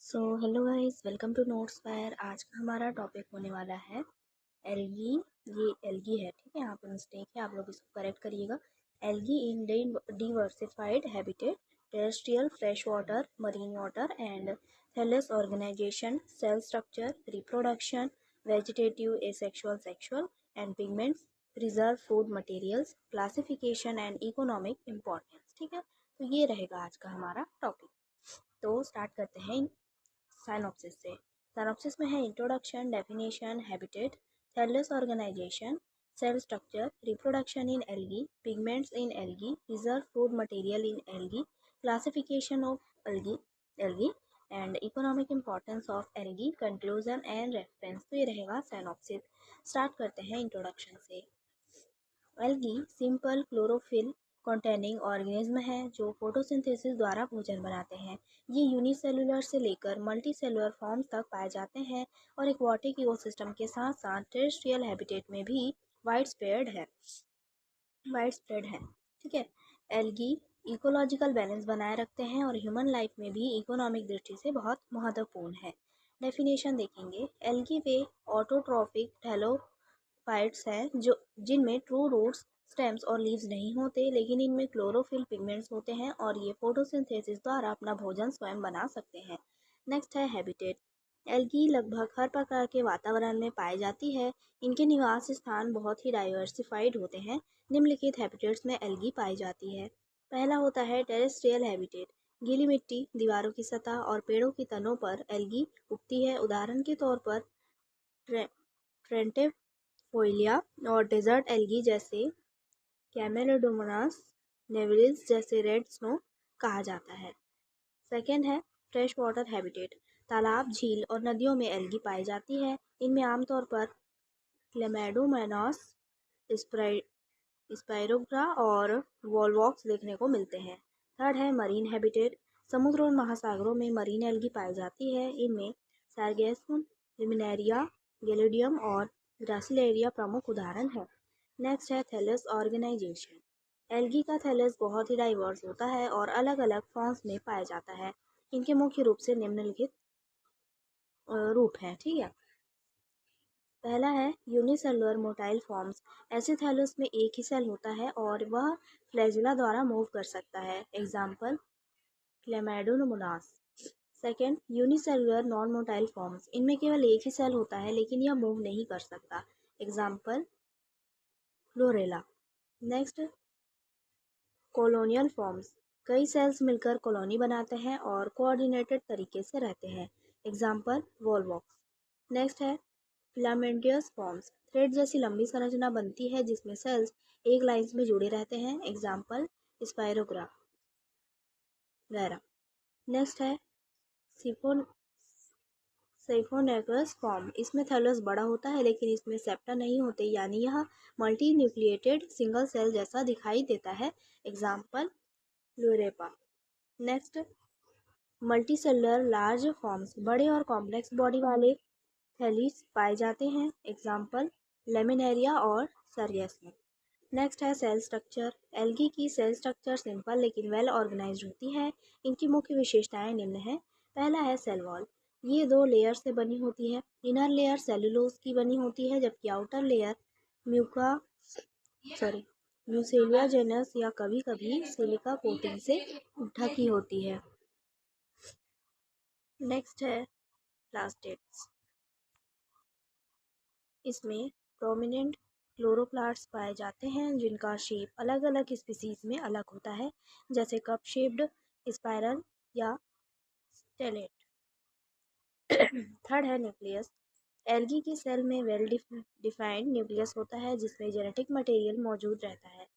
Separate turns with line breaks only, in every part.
Hello guys, welcome to Notes Fire. आज का हमारा टॉपिक होने वाला है एल्गी। ये एल्गी है, ठीक है। यहाँ पे मिस्टेक है, आप लोग इसको करेक्ट करिएगा। Algae in diversified habitat, terrestrial, fresh water, marine water and thallus organisation, cell structure, reproduction, vegetative, asexual, sexual and pigments, reserve food materials, classification and economic importance. ठीक है, तो ये रहेगा आज का हमारा टॉपिक। तो स्टार्ट करते हैं साइनॉप्सिस से। साइनॉप्सिस में है introduction, definition, habitat, thallus organisation, cell structure, reproduction in algae, pigments in algae, reserve food material in algae, classification of algae and economic importance of algae, conclusion and reference. तो ये रहेगा synopsis. Start करते हैं introduction से। Algae simple chlorophyll containing organism है जो photosynthesis द्वारा भोजन बनाते हैं। ये यूनिसेलुलर से लेकर मल्टीसेलुलर फॉर्म्स तक पाए जाते हैं और एक्वाटिक इकोसिस्टम के साथ साथ टेरेस्ट्रियल हैबिटेट में भी वाइड स्प्रेड है। ठीक है। एल्गी इकोलॉजिकल बैलेंस बनाए रखते हैं और ह्यूमन लाइफ में भी इकोनॉमिक दृष्टि से बहुत महत्वपूर्ण है। डेफिनेशन देखेंगे। एल्गी वे ऑटोट्रॉफिक फाइट्स हैं जो जिनमें ट्रू रूट्स, स्टेम्स और लीव्स नहीं होते, लेकिन इनमें क्लोरोफिल पिगमेंट्स होते हैं और ये फोटोसिंथेसिस द्वारा अपना भोजन स्वयं बना सकते हैं। नेक्स्ट है हैबिटेट। एल्गी लगभग हर प्रकार के वातावरण में पाई जाती है। इनके निवास स्थान बहुत ही डाइवर्सिफाइड होते हैं। निम्नलिखित हैबिटेट्स में एल्गी पाई जाती है। पहला होता है टेरेस्ट्रियल हैबिटेट। गीली मिट्टी, दीवारों की सतह और पेड़ों की तनों पर एल्गी उगती है। उदाहरण के तौर पर ट्रे, फोइलिया और डेजर्ट एल्गी जैसे कैमेलोडोमोनास नेविलिस जैसे रेड स्नो कहा जाता है। सेकेंड है फ्रेश वाटर हैबिटेट। तालाब, झील और नदियों में एल्गी पाई जाती है। इनमें आमतौर पर क्लेमेडोमोनास, स्पाइरोग्रा और वॉलवॉक्स देखने को मिलते हैं। थर्ड है मरीन हैबिटेट। समुद्र और महासागरों में मरीन एल्गी पाई जाती है। इनमें सार्गेसम, लिमिनेरिया, गैलिडियम और ग्रासिलेरिया प्रमुख उदाहरण है। नेक्स्ट है थैलेस ऑर्गेनाइजेशन। एल्गी का थैलेस बहुत ही डाइवर्स होता है और अलग अलग फॉर्म्स में पाया जाता है। इनके मुख्य रूप से निम्नलिखित रूप हैं, ठीक है। पहला है यूनिसेलुलर मोटाइल फॉर्म्स। ऐसे थैलस में एक ही सेल होता है और वह फ्लैजिला द्वारा मूव कर सकता है। Example Chlamydomonas. Second, unicellular non motile forms. इनमें केवल एक ही सेल होता है लेकिन यह मूव नहीं कर सकता। Example chlorella. Next, colonial forms. कई सेल्स मिलकर कॉलोनी बनाते हैं और कोऑर्डिनेटेड तरीके से रहते हैं। Example Volvox. नेक्स्ट है फिलामेंटियस फॉर्म्स। थ्रेड जैसी लंबी संरचना बनती है जिसमें सेल्स एक लाइंस में जुड़े रहते हैं। एग्जाम्पल स्पाइरोग्रा वगैरह। नेक्स्ट है सिफोन सेफोनेगस फॉर्म। इसमें थैलस बड़ा होता है लेकिन इसमें सेप्टा नहीं होते, यानी यह मल्टी न्यूक्लिएटेड सिंगल सेल जैसा दिखाई देता है। एग्जाम्पल ल्यूरेपा। Next, multicellular large forms. बड़े और कॉम्प्लेक्स बॉडी वाले थैलीस पाए जाते हैं। एग्जाम्पल लेमिनेरिया और सर्गेसम। नेक्स्ट है सेल स्ट्रक्चर। एल्गी की सेल स्ट्रक्चर सिंपल लेकिन वेल ऑर्गेनाइज्ड होती है। इनकी मुख्य विशेषताएं निम्न है। पहला है सेल वॉल। ये दो लेयर से बनी होती है। इनर लेयर सेलुलोज की बनी होती है जबकि आउटर लेयर म्यूका सॉरी म्यूसेलिया जेनस या कभी कभी सिलिका कोटिंग से ढकी होती है। नेक्स्ट है प्लास्टेट्स। इसमें प्रोमिनेंट क्लोरोप्लास्ट पाए जाते हैं जिनका शेप अलग अलग स्पीसीज में अलग होता है, जैसे कप शेप्ड, स्पाइरल या स्टेलेट। थर्ड है न्यूक्लियस। एल्गी की सेल में वेल डिफाइंड न्यूक्लियस होता है जिसमें जेनेटिक मटेरियल मौजूद रहता है।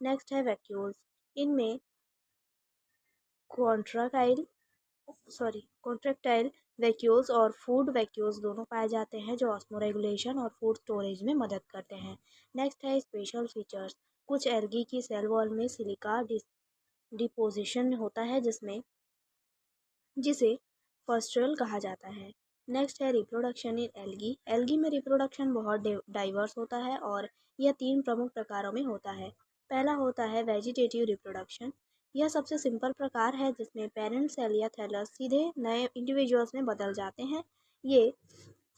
नेक्स्ट है वैक्यूल्स। इनमें कॉन्ट्राकाइल कॉन्ट्रैक्टाइल वैक्यूल्स और फूड वैक्यूल्स दोनों पाए जाते हैं जो ऑस्मोरेगुलेशन और फूड स्टोरेज में मदद करते हैं। नेक्स्ट है स्पेशल फीचर्स। कुछ एल्गी की सेल वॉल में सिलिका डिपोजिशन होता है जिसे फस्ट्रल कहा जाता है। नेक्स्ट है रिप्रोडक्शन इन एल्गी। एल्गी में रिप्रोडक्शन बहुत डाइवर्स होता है और यह तीन प्रमुख प्रकारों में होता है। पहला होता है वेजिटेटिव रिप्रोडक्शन। यह सबसे सिंपल प्रकार है जिसमें पेरेंट सेल या थैलस सीधे नए इंडिविजुअल्स में बदल जाते हैं। ये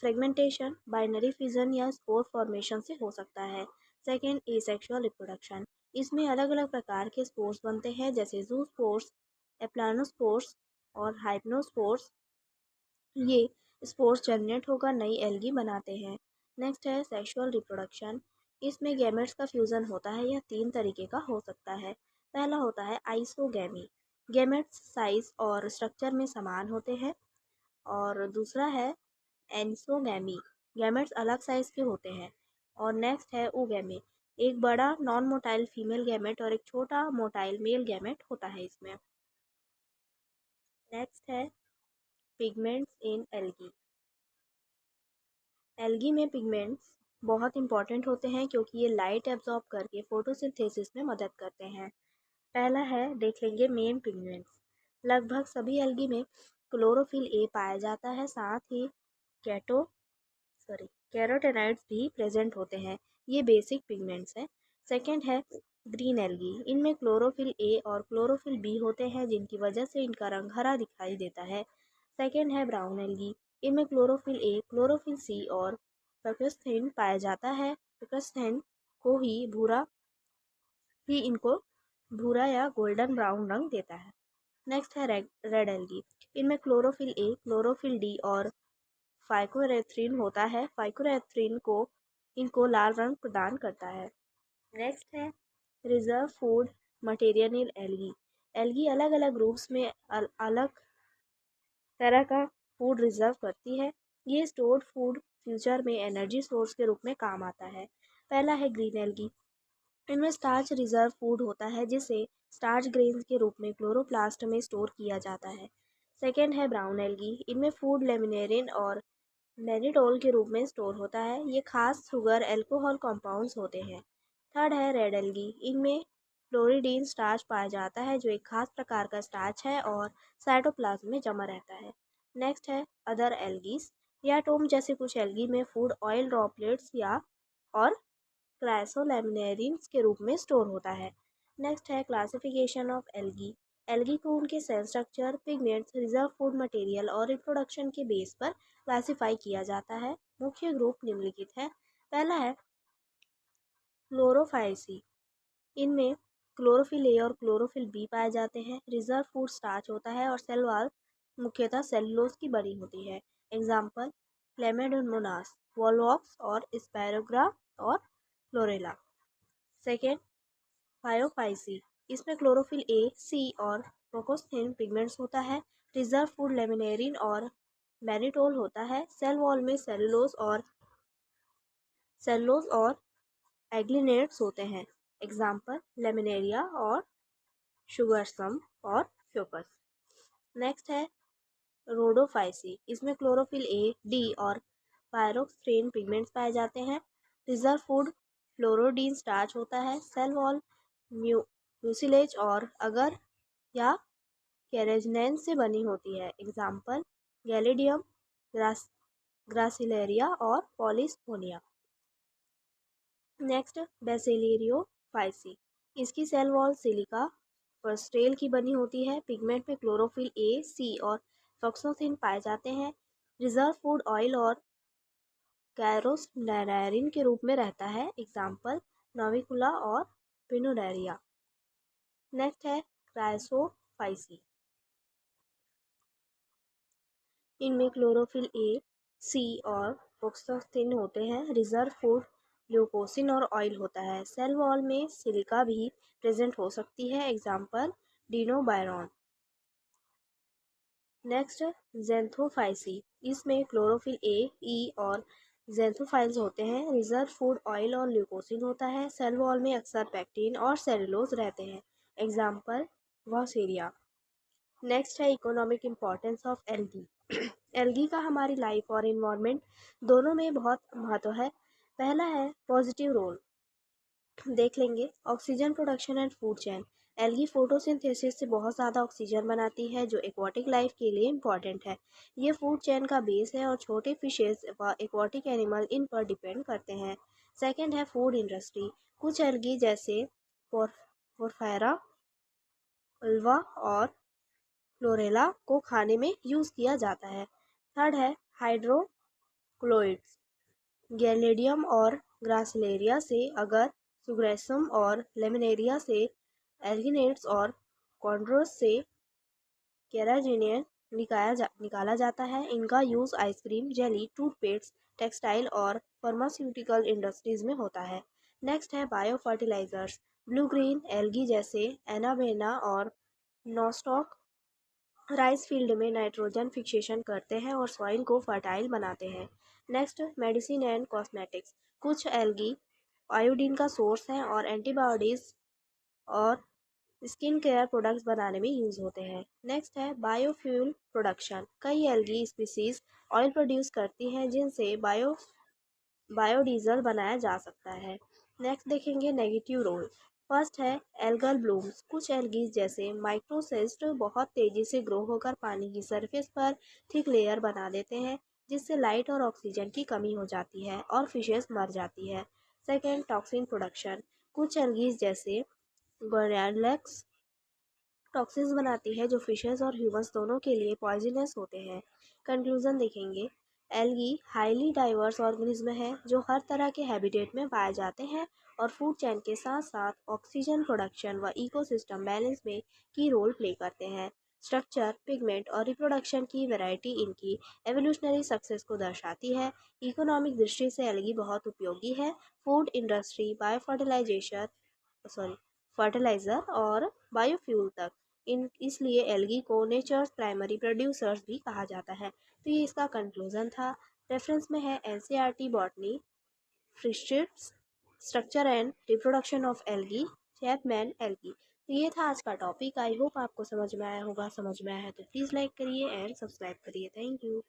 फ्रेगमेंटेशन, बाइनरी फिजन या स्पोर फॉर्मेशन से हो सकता है। Second, asexual reproduction. इसमें अलग अलग प्रकार के स्पोर्स बनते हैं जैसे जूस्पोर्स, एप्लानोस्पोर्स और हाइपनोस्पोर्स। ये स्पोर्स जनरेट होकर नई एल्गी बनाते हैं। नेक्स्ट है सेक्सुअल रिप्रोडक्शन। इसमें गैमेट्स का फ्यूजन होता है। यह 3 तरीके का हो सकता है। पहला होता है आइसोगैमी। गैमेट्स साइज और स्ट्रक्चर में समान होते हैं। और दूसरा है एंसोगैमी। गैमेट्स अलग साइज के होते हैं। और नेक्स्ट है ओगैमी। एक बड़ा नॉन मोटाइल फीमेल गैमेट और एक छोटा मोटाइल मेल गैमेट होता है इसमें। नेक्स्ट है पिगमेंट्स इन एल्गी। एल्गी में पिगमेंट्स बहुत इंपॉर्टेंट होते हैं क्योंकि ये लाइट एब्जॉर्ब करके फोटोसिंथेसिस में मदद करते हैं। पहला है देख लेंगे मेन पिगमेंट्स। लगभग सभी एल्गी में क्लोरोफिल ए पाया जाता है, साथ ही कैटो कैरोटेनॉइड्स भी प्रेजेंट होते हैं। ये बेसिक पिगमेंट्स हैं। सेकेंड है ग्रीन एल्गी। इनमें क्लोरोफिल ए और क्लोरोफिल बी होते हैं जिनकी वजह से इनका रंग हरा दिखाई देता है। सेकेंड है ब्राउन एल्गी। इनमें क्लोरोफिल ए, क्लोरोफिल सी और फकस्थेन पाया जाता है। फकस्थेन को ही इनको भूरा या गोल्डन ब्राउन रंग देता है। नेक्स्ट है रेड एल्गी। इनमें क्लोरोफिल ए, क्लोरोफिल डी और फाइकोरेथ्रिन होता है। फाइकोरेथ्रिन को इनको लाल रंग प्रदान करता है। नेक्स्ट है reserve food material in algae. Algae अलग अलग ग्रुप्स में अलग तरह का फूड रिजर्व करती है। ये स्टोर्ड फूड फ्यूचर में एनर्जी सोर्स के रूप में काम आता है। पहला है ग्रीन एल्गी। इनमें स्टार्च रिजर्व फूड होता है जिसे स्टार्च ग्रेन्स के रूप में क्लोरोप्लास्ट में स्टोर किया जाता है। सेकेंड है ब्राउन एल्गी। इनमें फूड लेमिनेरिन और मैनिटोल के रूप में स्टोर होता है। ये खास शुगर एल्कोहल कंपाउंड्स होते हैं। थर्ड है रेड एल्गी। इनमें फ्लोरिडीन स्टार्च पाया जाता है जो एक खास प्रकार का स्टार्च है और साइटोप्लाज्म में जमा रहता है। नेक्स्ट है अदर एल्गीज। या टोम जैसे कुछ एल्गी में फूड ऑयल ड्रॉपलेट्स या और क्राइसोलेमिनेरिन्स के रूप में स्टोर होता है। नेक्स्ट है क्लासिफिकेशन ऑफ एल्गी। एल्गी को उनके cell structure, pigments, reserve food material और रिप्रोडक्शन के बेस पर क्लासिफाई किया जाता है। मुख्य ग्रुप निम्नलिखित है। पहला है क्लोरोफाइसी। इनमें क्लोरोफिल ए और क्लोरोफिल बी पाए जाते हैं। रिजर्व फूड स्टार्च होता है और सेल वॉल मुख्यतः सेलुलोज की बनी होती है। एग्जाम्पल क्लेमेडोमोनास, वॉलवॉक्स और स्पायरोग्रा और क्लोरेला। सेकेंड फायोफाइसी। इसमें क्लोरोफिल ए, सी और प्रोकोस्थेन पिगमेंट्स होता है। रिजर्व फूड लेमिनेरिन और मैनिटोल होता है। सेल वॉल में सेलुलोज और एग्लिनेट्स होते हैं। एग्जाम्पल लेमिनेरिया और शुगरसम और फ्योकस। नेक्स्ट है रोडोफाइसी। इसमें क्लोरोफिल ए, डी और पायरोक्सेन पिगमेंट्स पाए जाते हैं। रिजर्व फूड फ्लोरोडीन स्टार्च होता है। सेल वॉल म्यूसिलेज और अगर या कैरेजनेंस से बनी होती है। एग्जाम्पल गैलिडियम, ग्रासिलेरिया और पॉलिस्फोनिया। नेक्स्ट बेसिलियरियोफाइसी। इसकी सेल वॉल सिलिका फॉस्फेट की बनी होती है। पिगमेंट में क्लोरोफिल ए, सी और फॉक्सोसिन पाए जाते हैं। रिजर्व फूड ऑयल और कैरोसनेरिन के रूप में रहता है। एग्जाम्पल नोविकुला और पिनोडेरिया। नेक्स्ट है क्राइसोफाइसी। इनमें क्लोरोफिल ए, सी और फॉक्सोसिन होते हैं। रिजर्व फूड ल्यूकोसिन और ऑयल होता है। सेल वॉल में सिलिका भी प्रेजेंट हो सकती है। एग्जाम्पल डिनोबायरॉन। नेक्स्ट जेंथोफाइसी। इसमें क्लोरोफिल ए, ई और जेंथोफाइल्स होते हैं। रिजर्व फूड ऑयल और ल्यूकोसिन होता है। सेल वॉल में अक्सर पैक्टिन और सेलुलोज रहते हैं। एग्जाम्पल वॉसेरिया। नेक्स्ट है economic importance of algae. Algae का हमारी लाइफ और इन्वायरमेंट दोनों में बहुत महत्व है। पहला है पॉजिटिव रोल। देख लेंगे oxygen production and food chain. Algae photosynthesis से बहुत ज़्यादा ऑक्सीजन बनाती है जो एक्वाटिक लाइफ के लिए इम्पॉर्टेंट है। ये फूड चेन का बेस है और छोटे फिशेस व एक्वाटिक एनिमल इन पर डिपेंड करते हैं। सेकेंड है फूड इंडस्ट्री। कुछ एल्गी जैसे पोरफेरा उल्वा और क्लोरेला को खाने में यूज़ किया जाता है। थर्ड है हाइड्रोक्लोइड्स, गैलेडियम और ग्रासिलेरिया से अगर सुग्रेसम और लेमिनेरिया से एल्गिनेट्स और कॉन्ड्रोस से केराजिनियन निकाला जाता है। इनका use ice cream, jelly, toothpaste, textile और फार्मास्यूटिकल इंडस्ट्रीज में होता है। नेक्स्ट है bio fertilisers. Blue green algae जैसे एनाबेना और नॉस्टॉक राइस फील्ड में नाइट्रोजन फिक्सेशन करते हैं और सॉइल को फर्टाइल बनाते हैं। Next medicine and cosmetics. कुछ एल्गी आयोडीन का सोर्स है और एंटीबायोटिक्स और स्किन केयर प्रोडक्ट्स बनाने में यूज होते हैं। नेक्स्ट है बायोफ्यूल प्रोडक्शन। कई एल्गी स्पीसीज ऑयल प्रोड्यूस करती हैं जिनसे बायोडीजल बनाया जा सकता है। नेक्स्ट देखेंगे नेगेटिव रोल। फर्स्ट है एल्गल ब्लूम्स। कुछ एल्गीज जैसे माइक्रोसिस्ट बहुत तेजी से ग्रो होकर पानी की सरफेस पर थिक लेयर बना देते हैं जिससे लाइट और ऑक्सीजन की कमी हो जाती है और फिशेस मर जाती है। Second toxin production. कुछ एल्गीज जैसे गोरैलेक्स टॉक्सिन्स बनाती है जो फिशेस और ह्यूमंस दोनों के लिए पॉइजनस होते हैं। कंक्लूजन देखेंगे। एल्गी हाईली डाइवर्स ऑर्गेनिज्म है जो हर तरह के हैबिटेट में पाए जाते हैं और फूड चेन के साथ साथ ऑक्सीजन प्रोडक्शन व इकोसिस्टम बैलेंस में की रोल प्ले करते हैं। स्ट्रक्चर, पिगमेंट और रिप्रोडक्शन की वैरायटी इनकी एवोल्यूशनरी सक्सेस को दर्शाती है। इकोनॉमिक दृष्टि से एल्गी बहुत उपयोगी है। Food industry, bio fertilisation sorry fertiliser और बायोफ्यूल तक इन इसलिए एल्गी को नेचर्स प्राइमरी प्रोड्यूसर्स भी कहा जाता है। तो ये इसका कंक्लूजन था। रेफरेंस में है NCERT botany, Fritsch's, structure and reproduction of algae, Chapman algae. तो ये था आज का टॉपिक। आई होप आपको समझ में आया होगा। समझ में आया है तो प्लीज़ लाइक करिए एंड सब्सक्राइब करिए। Thank you.